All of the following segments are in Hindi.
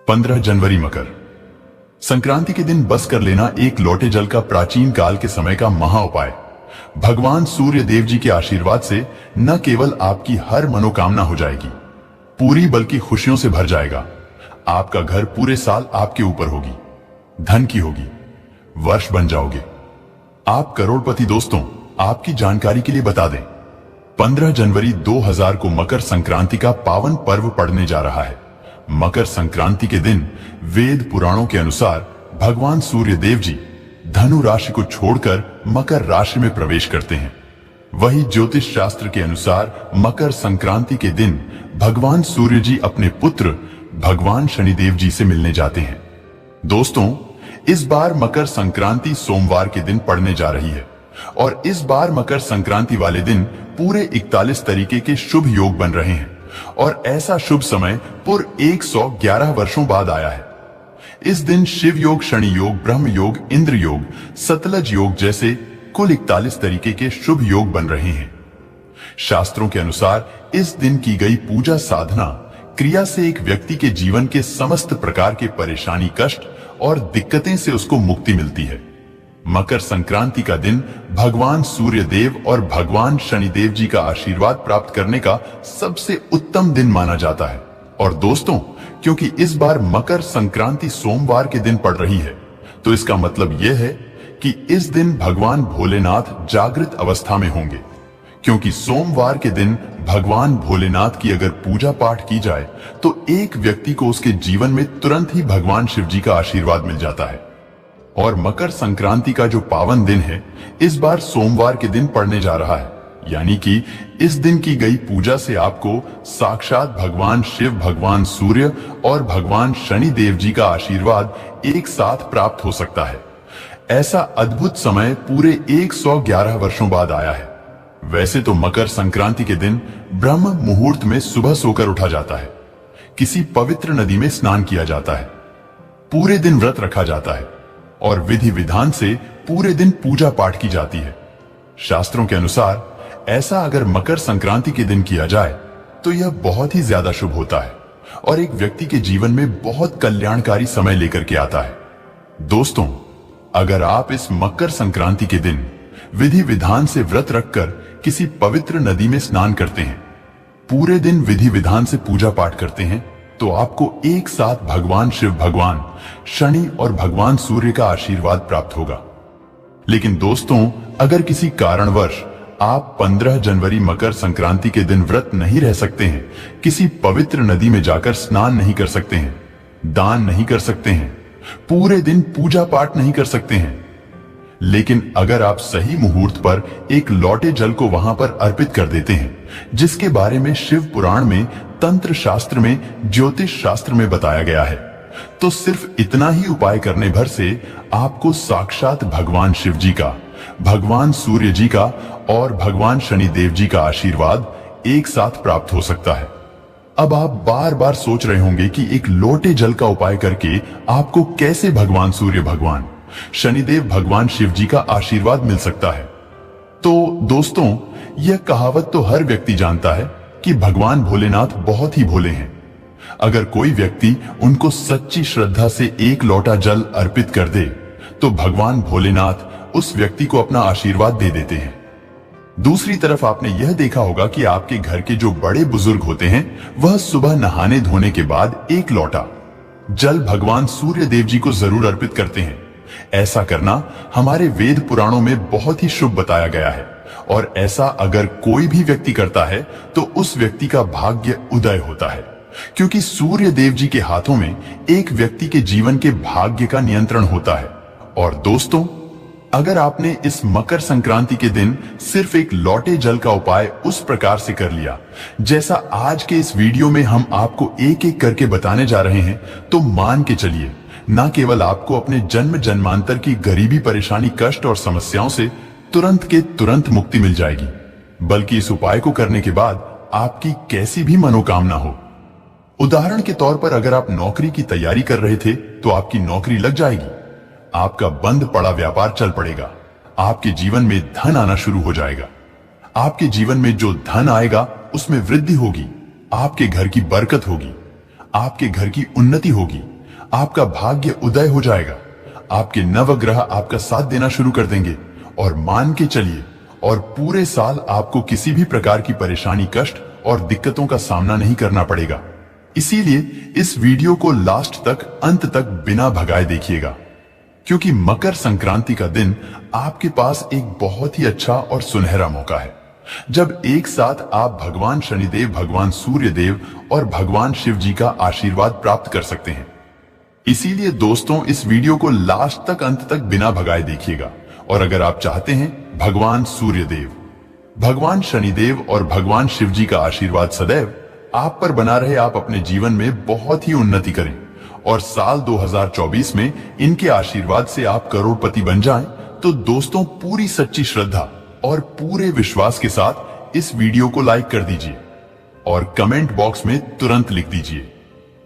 15 जनवरी मकर संक्रांति के दिन बस कर लेना एक लोटे जल का प्राचीन काल के समय का महा उपाय भगवान सूर्य देव जी के आशीर्वाद से न केवल आपकी हर मनोकामना हो जाएगी पूरी, बल्कि खुशियों से भर जाएगा। आपका घर पूरे साल आपके ऊपर होगी, धन की होगी, वर्ष बन जाओगे, आप करोड़पति। दोस्तों, आपकी जानकारी के लिए बता दें, 15 जनवरी 2000 को मकर संक्रांति का पावन पर्व पड़ने जा रहा है। मकर संक्रांति के दिन वेद पुराणों के अनुसार भगवान सूर्य देव जी धनु राशि को छोड़कर मकर राशि में प्रवेश करते हैं। वही ज्योतिष शास्त्र के अनुसार मकर संक्रांति के दिन भगवान सूर्य जी अपने पुत्र भगवान शनिदेव जी से मिलने जाते हैं। दोस्तों, इस बार मकर संक्रांति सोमवार के दिन पड़ने जा रही है और इस बार मकर संक्रांति वाले दिन पूरे 41 तरीके के शुभ योग बन रहे हैं और ऐसा शुभ समय पूरे 111 वर्षों बाद आया है। इस दिन शिव योग, शनि योग, ब्रह्म योग, इंद्र योग, सतलज योग जैसे कुल 41 तरीके के शुभ योग बन रहे हैं। शास्त्रों के अनुसार इस दिन की गई पूजा साधना क्रिया से एक व्यक्ति के जीवन के समस्त प्रकार के परेशानी, कष्ट और दिक्कतें से उसको मुक्ति मिलती है। मकर संक्रांति का दिन भगवान सूर्य देव और भगवान शनिदेव जी का आशीर्वाद प्राप्त करने का सबसे उत्तम दिन माना जाता है। और दोस्तों, क्योंकि इस बार मकर संक्रांति सोमवार के दिन पड़ रही है, तो इसका मतलब यह है कि इस दिन भगवान भोलेनाथ जागृत अवस्था में होंगे। क्योंकि सोमवार के दिन भगवान भोलेनाथ की अगर पूजा पाठ की जाए तो एक व्यक्ति को उसके जीवन में तुरंत ही भगवान शिव जी का आशीर्वाद मिल जाता है। और मकर संक्रांति का जो पावन दिन है, इस बार सोमवार के दिन पड़ने जा रहा है, यानी कि इस दिन की गई पूजा से आपको साक्षात भगवान शिव, भगवान सूर्य और भगवान शनि देव जी का आशीर्वाद एक साथ प्राप्त हो सकता है। ऐसा अद्भुत समय पूरे 111 वर्षों बाद आया है। वैसे तो मकर संक्रांति के दिन ब्रह्म मुहूर्त में सुबह सोकर उठा जाता है, किसी पवित्र नदी में स्नान किया जाता है, पूरे दिन व्रत रखा जाता है और विधि विधान से पूरे दिन पूजा पाठ की जाती है। शास्त्रों के अनुसार ऐसा अगर मकर संक्रांति के दिन किया जाए तो यह बहुत ही ज्यादा शुभ होता है और एक व्यक्ति के जीवन में बहुत कल्याणकारी समय लेकर के आता है। दोस्तों, अगर आप इस मकर संक्रांति के दिन विधि विधान से व्रत रखकर किसी पवित्र नदी में स्नान करते हैं, पूरे दिन विधि विधान से पूजा पाठ करते हैं, तो आपको एक साथ भगवान शिव, भगवान शनि और भगवान सूर्य का आशीर्वाद प्राप्त होगा। लेकिन दोस्तों, अगर किसी कारणवश आप 15 जनवरी मकर संक्रांति के दिन व्रत नहीं रह सकते हैं, किसी पवित्र नदी में जाकर स्नान नहीं कर सकते हैं, दान नहीं कर सकते हैं, पूरे दिन पूजा पाठ नहीं कर सकते हैं, लेकिन अगर आप सही मुहूर्त पर एक लोटे जल को वहां पर अर्पित कर देते हैं, जिसके बारे में शिव पुराण में, तंत्र शास्त्र में, ज्योतिष शास्त्र में बताया गया है, तो सिर्फ इतना ही उपाय करने भर से आपको साक्षात भगवान शिव जी का, भगवान सूर्य जी का और भगवान शनि देव जी का आशीर्वाद एक साथ प्राप्त हो सकता है। अब आप बार बार सोच रहे होंगे कि एक लोटे जल का उपाय करके आपको कैसे भगवान सूर्य, भगवान शनिदेव, भगवान शिव जी का आशीर्वाद मिल सकता है। तो दोस्तों, यह कहावत तो हर व्यक्ति जानता है कि भगवान भोलेनाथ बहुत ही भोले हैं। अगर कोई व्यक्ति उनको सच्ची श्रद्धा से एक लोटा जल अर्पित कर दे तो भगवान भोलेनाथ उस व्यक्ति को अपना आशीर्वाद दे देते हैं। दूसरी तरफ आपने यह देखा होगा कि आपके घर के जो बड़े बुजुर्ग होते हैं, वह सुबह नहाने धोने के बाद एक लोटा जल भगवान सूर्य देव जी को जरूर अर्पित करते हैं। ऐसा करना हमारे वेद पुराणों में बहुत ही शुभ बताया गया है और ऐसा अगर कोई भी व्यक्ति करता है तो उस व्यक्ति का भाग्य उदय होता है, क्योंकि सूर्य देव जी के हाथों में एक व्यक्ति के जीवन के भाग्य का नियंत्रण होता है। और दोस्तों, अगर आपने इस मकर संक्रांति के दिन सिर्फ एक लोटे जल का उपाय उस प्रकार से कर लिया जैसा आज के इस वीडियो में हम आपको एक एक करके बताने जा रहे हैं, तो मान के चलिए, न केवल आपको अपने जन्म जन्मांतर की गरीबी, परेशानी, कष्ट और समस्याओं से तुरंत के तुरंत मुक्ति मिल जाएगी, बल्कि इस उपाय को करने के बाद आपकी कैसी भी मनोकामना हो। उदाहरण के तौर पर अगर आप नौकरी की तैयारी कर रहे थे तो आपकी नौकरी लग जाएगी, आपका बंद पड़ा व्यापार चल पड़ेगा, आपके जीवन में धन आना शुरू हो जाएगा, आपके जीवन में जो धन आएगा उसमें वृद्धि होगी, आपके घर की बरकत होगी, आपके घर की उन्नति होगी, आपका भाग्य उदय हो जाएगा। आपके नवग्रह आपका साथ देना शुरू कर देंगे और मान के चलिए और पूरे साल आपको किसी भी प्रकार की परेशानी, कष्ट और दिक्कतों का सामना नहीं करना पड़ेगा। इसीलिए इस वीडियो को लास्ट तक, अंत तक बिना भगाए देखिएगा, क्योंकि मकर संक्रांति का दिन आपके पास एक बहुत ही अच्छा और सुनहरा मौका है, जब एक साथ आप भगवान शनिदेव, भगवान सूर्य देव और भगवान शिव जी का आशीर्वाद प्राप्त कर सकते हैं। इसीलिए दोस्तों, इस वीडियो को लास्ट तक, अंत तक बिना भगाए देखिएगा। और अगर आप चाहते हैं भगवान सूर्य देव, भगवान शनिदेव और भगवान शिव जी का आशीर्वाद सदैव आप पर बना रहे, आप अपने जीवन में बहुत ही उन्नति करें और साल 2024 में इनके आशीर्वाद से आप करोड़पति बन जाएं, तो दोस्तों, पूरी सच्ची श्रद्धा और पूरे विश्वास के साथ इस वीडियो को लाइक कर दीजिए और कमेंट बॉक्स में तुरंत लिख दीजिए,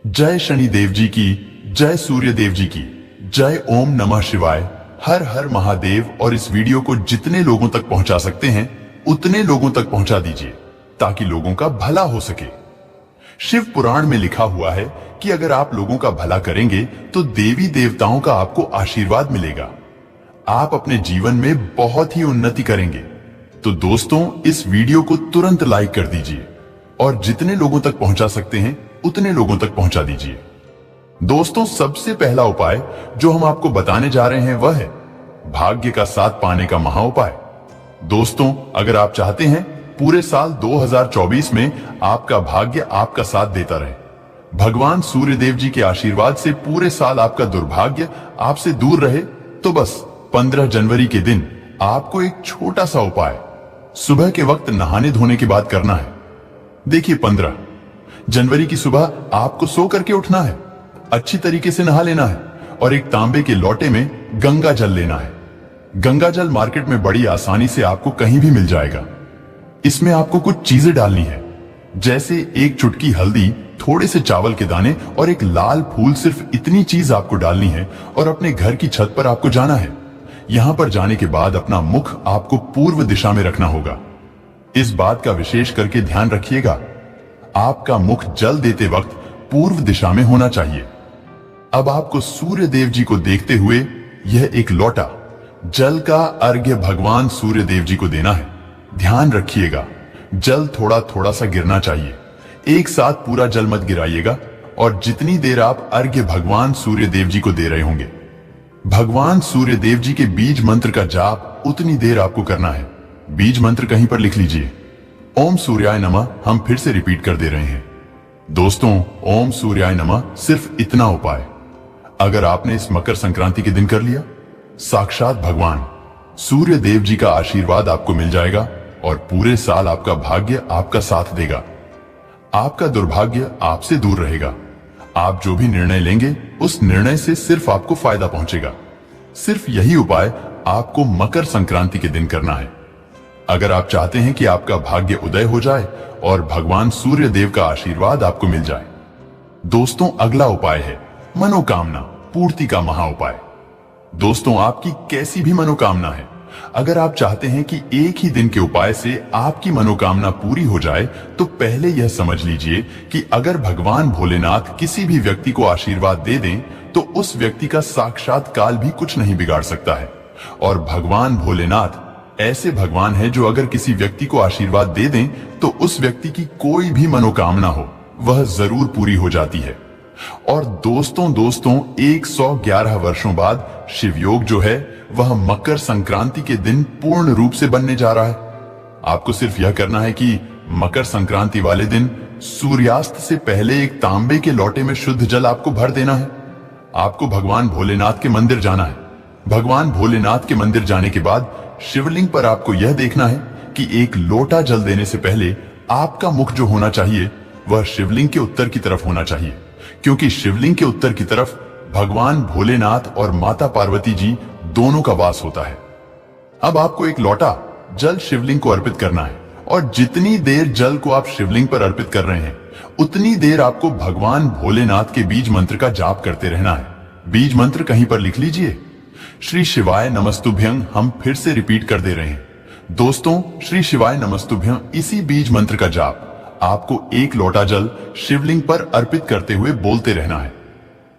जय शनिदेव जी की, जय सूर्य देव जी की, जय ओम नमः शिवाय, हर हर महादेव। और इस वीडियो को जितने लोगों तक पहुंचा सकते हैं उतने लोगों तक पहुंचा दीजिए, ताकि लोगों का भला हो सके। शिव पुराण में लिखा हुआ है कि अगर आप लोगों का भला करेंगे तो देवी देवताओं का आपको आशीर्वाद मिलेगा, आप अपने जीवन में बहुत ही उन्नति करेंगे। तो दोस्तों, इस वीडियो को तुरंत लाइक कर दीजिए और जितने लोगों तक पहुंचा सकते हैं उतने लोगों तक पहुंचा दीजिए। दोस्तों, सबसे पहला उपाय जो हम आपको बताने जा रहे हैं वह है भाग्य का साथ पाने का महा उपाय। दोस्तों, अगर आप चाहते हैं पूरे साल 2024 में आपका भाग्य आपका साथ देता रहे, भगवान सूर्य देव जी के आशीर्वाद से पूरे साल आपका दुर्भाग्य आपसे दूर रहे, तो बस 15 जनवरी के दिन आपको एक छोटा सा उपाय सुबह के वक्त नहाने धोने के बाद करना है। देखिए, 15 जनवरी की सुबह आपको सो करके उठना है, अच्छी तरीके से नहा लेना है और एक तांबे के लोटे में गंगा जल लेना है। गंगा जल मार्केट में बड़ी आसानी से आपको कहीं भी मिल जाएगा। इसमें आपको कुछ चीजें डालनी है, जैसे एक चुटकी हल्दी, थोड़े से चावल के दाने और एक लाल फूल। सिर्फ इतनी चीज आपको डालनी है और अपने घर की छत पर आपको जाना है। यहां पर जाने के बाद अपना मुख आपको पूर्व दिशा में रखना होगा। इस बात का विशेष करके ध्यान रखिएगा, आपका मुख जल देते वक्त पूर्व दिशा में होना चाहिए। अब आपको सूर्य देव जी को देखते हुए यह एक लोटा जल का अर्घ्य भगवान सूर्य देव जी को देना है। ध्यान रखिएगा, जल थोड़ा थोड़ा सा गिरना चाहिए, एक साथ पूरा जल मत गिराइएगा। और जितनी देर आप अर्घ्य भगवान सूर्य देव जी को दे रहे होंगे, भगवान सूर्य देव जी के बीज मंत्र का जाप उतनी देर आपको करना है। बीज मंत्र कहीं पर लिख लीजिए, ओम सूर्याय नमः। हम फिर से रिपीट कर दे रहे हैं दोस्तों, ओम सूर्याय नमः। सिर्फ इतना उपाय अगर आपने इस मकर संक्रांति के दिन कर लिया, साक्षात भगवान सूर्य देव जी का आशीर्वाद आपको मिल जाएगा और पूरे साल आपका भाग्य आपका साथ देगा। आपका दुर्भाग्य आपसे दूर रहेगा। आप जो भी निर्णय लेंगे उस निर्णय से सिर्फ आपको फायदा पहुंचेगा। सिर्फ यही उपाय आपको मकर संक्रांति के दिन करना है, अगर आप चाहते हैं कि आपका भाग्य उदय हो जाए और भगवान सूर्य देव का आशीर्वाद आपको मिल जाए। दोस्तों, अगला उपाय है मनोकामना पूर्ति का महा उपाय। दोस्तों, आपकी कैसी भी मनोकामना है, अगर आप चाहते हैं कि एक ही दिन के उपाय से आपकी मनोकामना पूरी हो जाए, तो पहले यह समझ लीजिए कि अगर भगवान भोलेनाथ किसी भी व्यक्ति को आशीर्वाद दे दें, तो उस व्यक्ति का साक्षात काल भी कुछ नहीं बिगाड़ सकता है। और भगवान भोलेनाथ ऐसे भगवान है जो अगर किसी व्यक्ति को आशीर्वाद दे दें, तो उस व्यक्ति की कोई भी मनोकामना हो वह जरूर पूरी हो जाती है। और दोस्तों 111 वर्षों बाद शिवयोग जो है वह मकर संक्रांति के दिन पूर्ण रूप से बनने जा रहा है। आपको सिर्फ यह करना है कि मकर संक्रांति वाले दिन सूर्यास्त से पहले एक तांबे के लोटे में शुद्ध जल आपको भर देना है। आपको भगवान भोलेनाथ के मंदिर जाना है। भगवान भोलेनाथ के मंदिर जाने के बाद शिवलिंग पर आपको यह देखना है कि एक लोटा जल देने से पहले आपका मुख जो होना चाहिए वह शिवलिंग के उत्तर की तरफ होना चाहिए, क्योंकि शिवलिंग के उत्तर की तरफ भगवान भोलेनाथ और माता पार्वती जी दोनों का वास होता है। अब आपको एक लोटा जल शिवलिंग को अर्पित करना है और जितनी देर जल को आप शिवलिंग पर अर्पित कर रहे हैं उतनी देर आपको भगवान भोलेनाथ के बीज मंत्र का जाप करते रहना है। बीज मंत्र कहीं पर लिख लीजिए, श्री शिवाय नमस्तुभ्यं। हम फिर से रिपीट कर दे रहे हैं दोस्तों, श्री शिवाय नमस्तुभ्यं। इसी बीज मंत्र का जाप आपको एक लोटा जल शिवलिंग पर अर्पित करते हुए बोलते रहना है।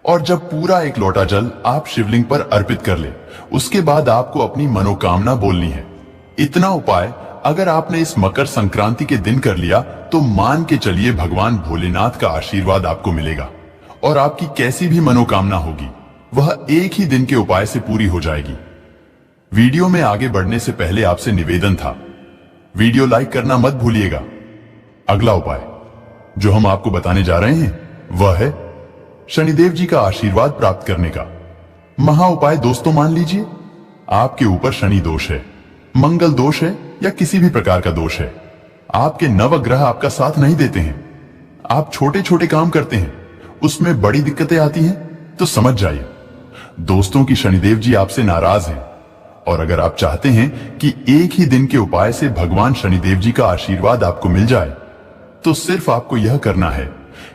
और जब पूरा एक लोटा जल आप शिवलिंग पर अर्पित कर ले, उसके बाद आपको अपनी मनोकामना बोलनी है। इतना उपाय अगर आपने इस मकर संक्रांति के दिन कर लिया तो मान के चलिए भगवान भोलेनाथ का आशीर्वाद आपको मिलेगा और आपकी कैसी भी मनोकामना होगी वह एक ही दिन के उपाय से पूरी हो जाएगी। वीडियो में आगे बढ़ने से पहले आपसे निवेदन था, वीडियो लाइक करना मत भूलिएगा। अगला उपाय जो हम आपको बताने जा रहे हैं वह है शनिदेव जी का आशीर्वाद प्राप्त करने का महा उपाय। दोस्तों मान लीजिए आपके ऊपर शनि दोष है, मंगल दोष है या किसी भी प्रकार का दोष है। आपके नवग्रह आपका साथ नहीं देते हैं, आप छोटे छोटे काम करते हैं, उसमें बड़ी दिक्कतें आती हैं, तो समझ जाइए दोस्तों की शनिदेव जी आपसे नाराज हैं। और अगर आप चाहते हैं कि एक ही दिन के उपाय से भगवान शनिदेव जी का आशीर्वाद आपको मिल जाए तो सिर्फ आपको यह करना है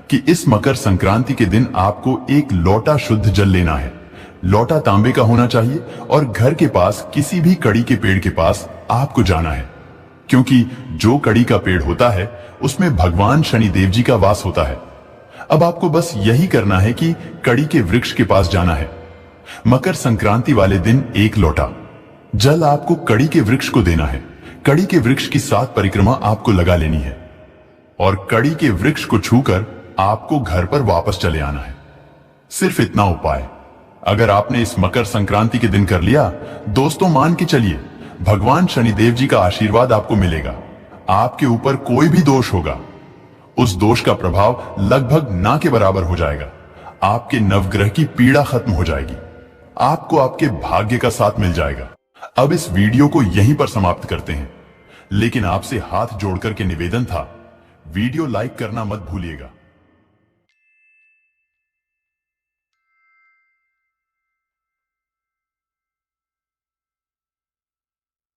कि इस मकर संक्रांति के दिन आपको एक लोटा शुद्ध जल लेना है। लोटा तांबे का होना चाहिए और घर के पास किसी भी कड़ी के पेड़ के पास आपको जाना है, क्योंकि जो कड़ी का पेड़ होता है उसमें भगवान शनिदेव जी का वास होता है। अब आपको बस यही करना है कि कड़ी के वृक्ष के पास जाना है। मकर संक्रांति वाले दिन एक लोटा जल आपको कड़ी के वृक्ष को देना है। कड़ी के वृक्ष की 7 परिक्रमा आपको लगा लेनी है और कड़ी के वृक्ष को छूकर आपको घर पर वापस चले आना है। सिर्फ इतना उपाय अगर आपने इस मकर संक्रांति के दिन कर लिया, दोस्तों मान के चलिए भगवान शनिदेव जी का आशीर्वाद आपको मिलेगा। आपके ऊपर कोई भी दोष होगा उस दोष का प्रभाव लगभग ना के बराबर हो जाएगा। आपके नवग्रह की पीड़ा खत्म हो जाएगी, आपको आपके भाग्य का साथ मिल जाएगा। अब इस वीडियो को यहीं पर समाप्त करते हैं, लेकिन आपसे हाथ जोड़कर के निवेदन था, वीडियो लाइक करना मत भूलिएगा।